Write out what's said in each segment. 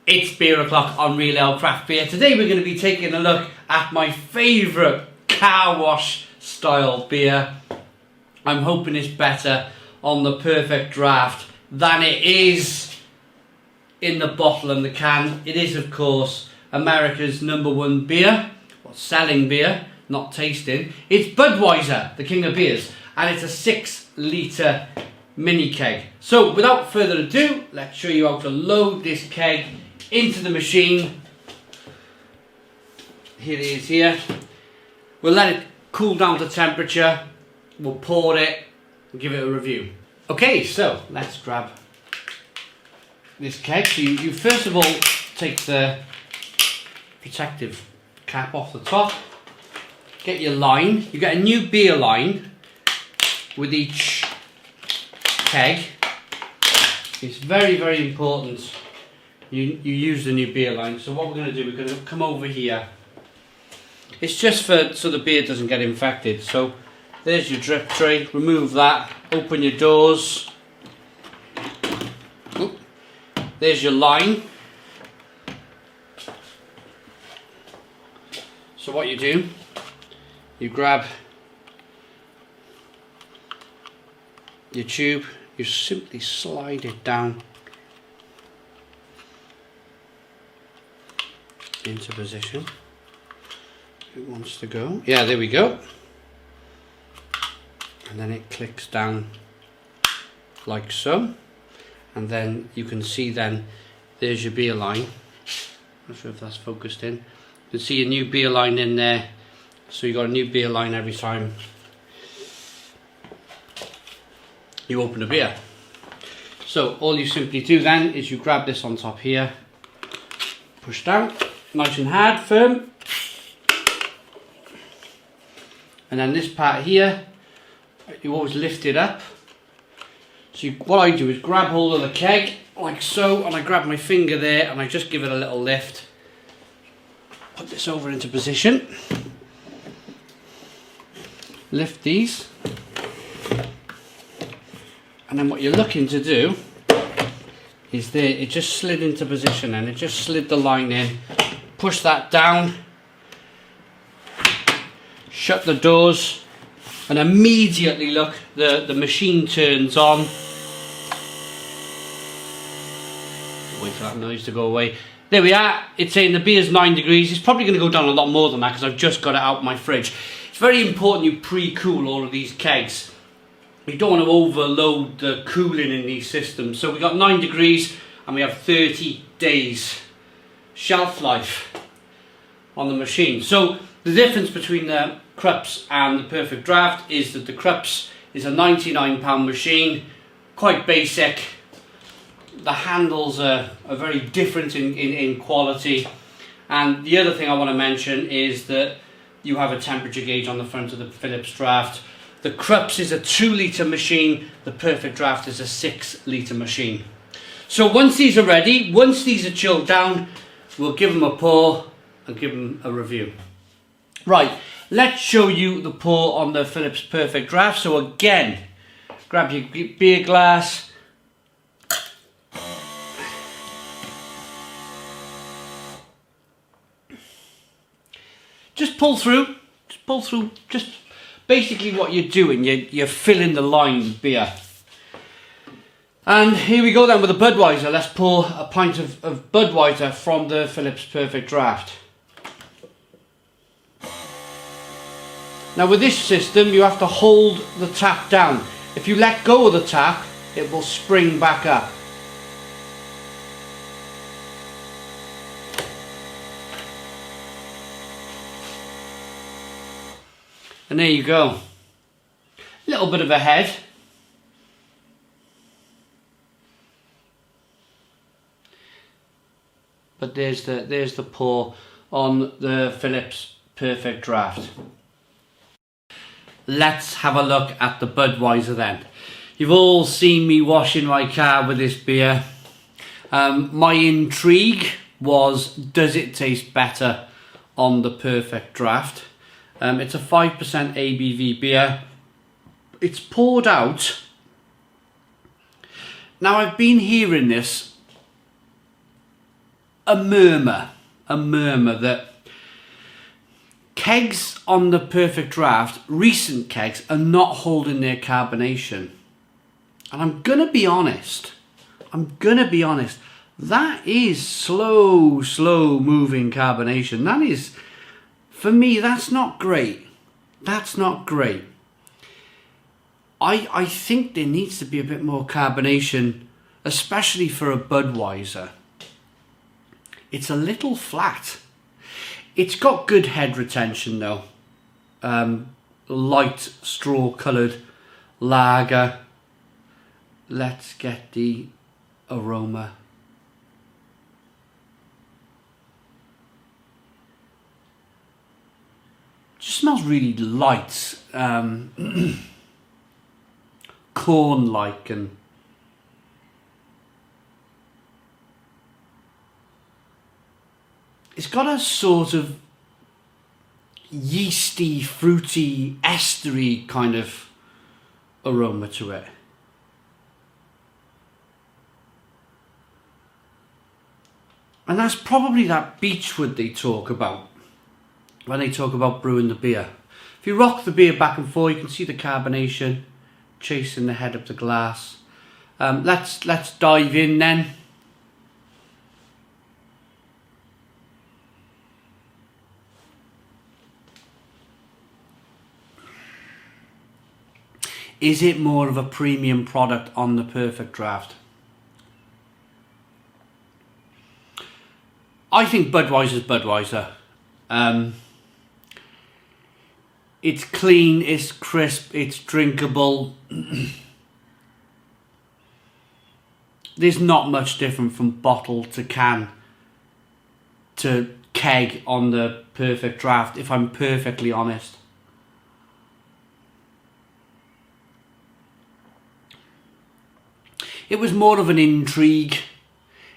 It's Beer O'Clock on Real Ale Craft Beer. Today we're going to be taking a look at my favourite car wash style beer. I'm hoping it's better on the Perfect Draft than it is in the bottle and the can. It is, of course, America's #1 beer, or selling beer, not tasting. It's Budweiser, the king of beers, and it's a 6 litre mini keg. So without further ado, let's show you how to load this keg into the machine. Here it is here. We'll let it cool down to temperature. We'll pour it and give it a review. Okay, so let's grab this keg. So you first of all take the protective cap off the top. Get your line. You get a new beer line with each keg. It's very, very important you use the new beer line. So what we're going to do, we're going to come over here. It's just so the beer doesn't get infected. So there's your drip tray. Remove that. Open your doors. Oop. There's your line. So what you do, you grab your tube, you simply slide it down into position. It wants to go. Yeah, there we go. And then it clicks down like so. And then you can see then there's your beer line. Not sure if that's focused in. You can see a new beer line in there. So you got a new beer line every time you open a beer. So all you simply do then is you grab this on top here, push down, nice and hard, firm, and then this part here, you always lift it up. So what I do is grab hold of the keg like so, and I grab my finger there and I just give it a little lift. Put this over into position. Lift these. And then what you're looking to do is there, it just slid into position and it just slid the line in. Push that down. Shut the doors. And immediately, look, the machine turns on. Wait for that noise to go away. There we are. It's saying the beer's 9 degrees. It's probably going to go down a lot more than that because I've just got it out of my fridge. It's very important you pre-cool all of these kegs. You don't want to overload the cooling in these systems. So we got 9 degrees and we have 30 days shelf life on the machine. So the difference between the Krups and the Perfect Draft is that the Krups is a £99 machine, quite basic. The handles are very different in quality. And the other thing I want to mention is that you have a temperature gauge on the front of the Philips Draft. The Krups is a 2 litre machine, the Perfect Draft is a 6 litre machine. So once these are ready, once these are chilled down, we'll give them a pour and give them a review. Right, let's show you the pour on the Philips Perfect Draft. So again, grab your beer glass. Just pull through, just basically what you're doing, you're filling the line with beer. And here we go then with the Budweiser. Let's pour a pint of Budweiser from the Philips Perfect Draft. Now with this system, you have to hold the tap down. If you let go of the tap, it will spring back up. And there you go. A little bit of a head. But there's the pour on the Philips Perfect Draft. Let's have a look at the Budweiser then. You've all seen me washing my car with this beer. My intrigue was, does it taste better on the Perfect Draft? It's a 5% ABV beer. It's poured out. Now I've been hearing this a murmur that kegs on the Perfect Draft, recent kegs, are not holding their carbonation. And I'm going to be honest. That is slow moving carbonation. That is, for me, that's not great. That's not great. I think there needs to be a bit more carbonation, especially for a Budweiser. It's a little flat. It's got good head retention though. Light straw coloured lager. Let's get the aroma. Just smells really light, corn-like, and it's got a sort of yeasty, fruity, estery kind of aroma to it. And that's probably that beechwood they talk about when they talk about brewing the beer. If you rock the beer back and forth, you can see the carbonation chasing the head up the glass. Let's dive in then. Is it more of a premium product on the Perfect Draft? I think Budweiser's Budweiser. It's clean, it's crisp, it's drinkable. There's not much different from bottle to can to keg on the Perfect Draft, if I'm perfectly honest. It was more of an intrigue.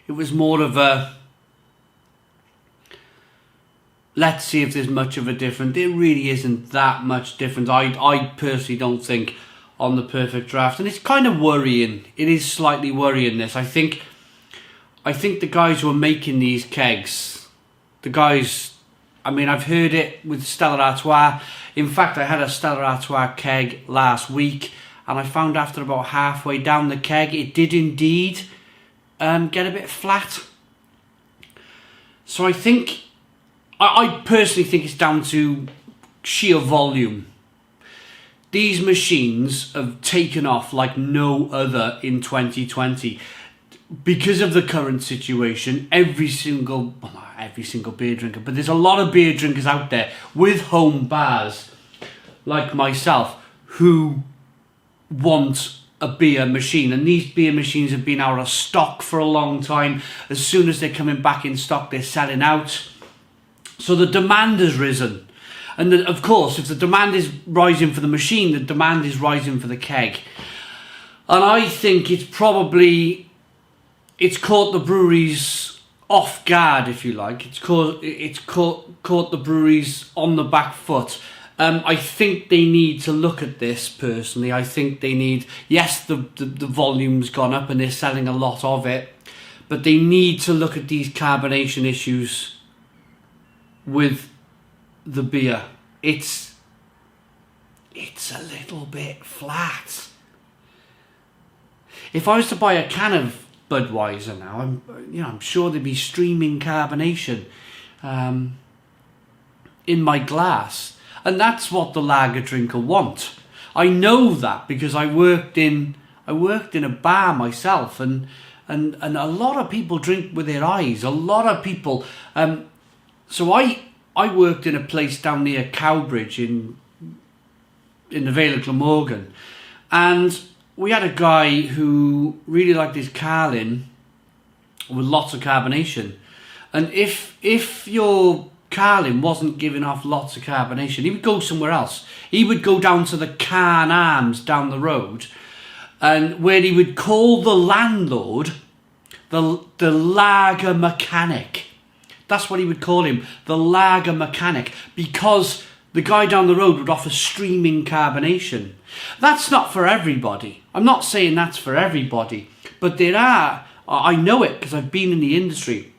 It was more of a, let's see if there's much of a difference. There really isn't that much difference. I personally don't think on the Perfect Draft. And it's kind of worrying. It is slightly worrying, this. I think the guys who are making these kegs, the guys, I mean, I've heard it with Stella Artois. In fact, I had a Stella Artois keg last week, and I found after about halfway down the keg, it did indeed get a bit flat. So I think, I personally think it's down to sheer volume. These machines have taken off like no other in 2020. Because of the current situation, every single beer drinker, but there's a lot of beer drinkers out there with home bars, like myself, who want a beer machine, and these beer machines have been out of stock for a long time. As soon as they're coming back in stock, they're selling out. So the demand has risen, and of course, if the demand is rising for the machine, the demand is rising for the keg. And I think it's caught the breweries off guard, if you like. It's caught the breweries on the back foot. I think they need to look at this personally. I think they need, yes, the volume's gone up and they're selling a lot of it, but they need to look at these carbonation issues with the beer. It's a little bit flat. If I was to buy a can of Budweiser now, I'm sure there'd be streaming carbonation in my glass. And that's what the lager drinker want. I know that because I worked in a bar myself, and a lot of people drink with their eyes. A lot of people. So I worked in a place down near Cowbridge in the Vale of Glamorgan, and we had a guy who really liked his Carlin with lots of carbonation, and if your Carlin wasn't giving off lots of carbonation, he would go somewhere else. He would go down to the Carn Arms down the road, and where he would call the landlord the lager mechanic. That's what he would call him, the lager mechanic, because the guy down the road would offer streaming carbonation. That's not for everybody. I'm not saying that's for everybody, but there are, I know it because I've been in the industry,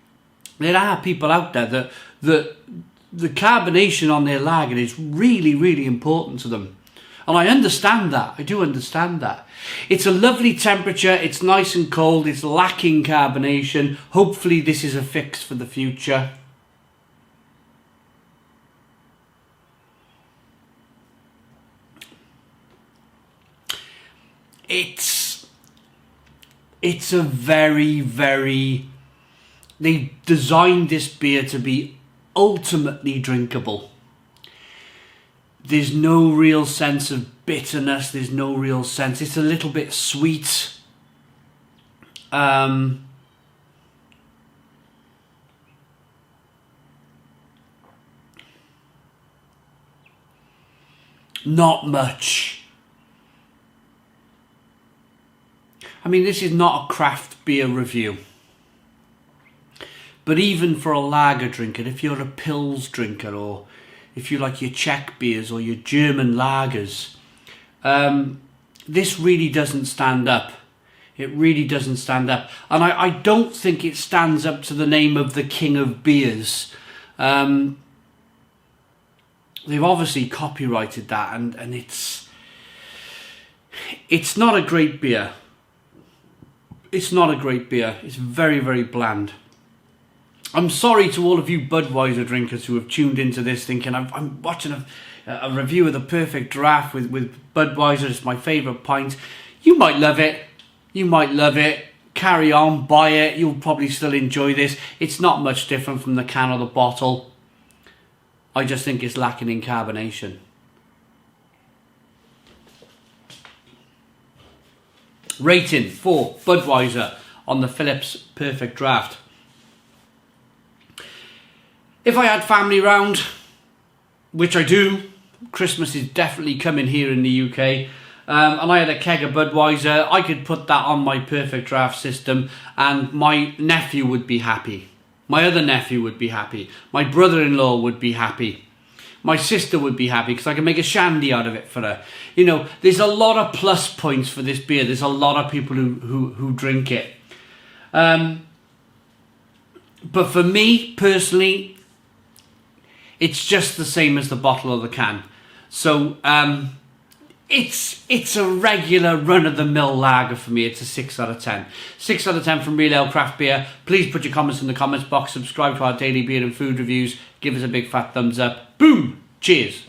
there are people out there that the carbonation on their lager is really, really important to them. And I understand that. I do understand that. It's a lovely temperature. It's nice and cold. It's lacking carbonation. Hopefully this is a fix for the future. It's a very, very... They've designed this beer to be ultimately drinkable. There's no real sense of bitterness. There's no real sense. It's a little bit sweet. Not much. I mean, this is not a craft beer review. But even for a lager drinker, if you're a Pils drinker, or if you like your Czech beers or your German lagers, this really doesn't stand up. It really doesn't stand up. And I don't think it stands up to the name of the king of beers. They've obviously copyrighted that, and it's not a great beer. It's not a great beer. It's very, very bland. I'm sorry to all of you Budweiser drinkers who have tuned into this thinking I'm watching a review of the perfect draft with Budweiser. It's my favourite pint. You might love it. You might love it. Carry on, buy it. You'll probably still enjoy this. It's not much different from the can or the bottle. I just think it's lacking in carbonation. Rating for Budweiser on the Phillips Perfect Draft. If I had family round, which I do, Christmas is definitely coming here in the UK, and I had a keg of Budweiser, I could put that on my Perfect Draft system and my nephew would be happy. My other nephew would be happy. My brother-in-law would be happy. My sister would be happy because I can make a shandy out of it for her. You know, there's a lot of plus points for this beer. There's a lot of people who drink it. But for me, personally, it's just the same as the bottle or the can. So, it's a regular run-of-the-mill lager for me. It's a 6 out of 10. 6 out of 10 from Real Ale Craft Beer. Please put your comments in the comments box. Subscribe to our daily beer and food reviews. Give us a big fat thumbs up. Boom! Cheers!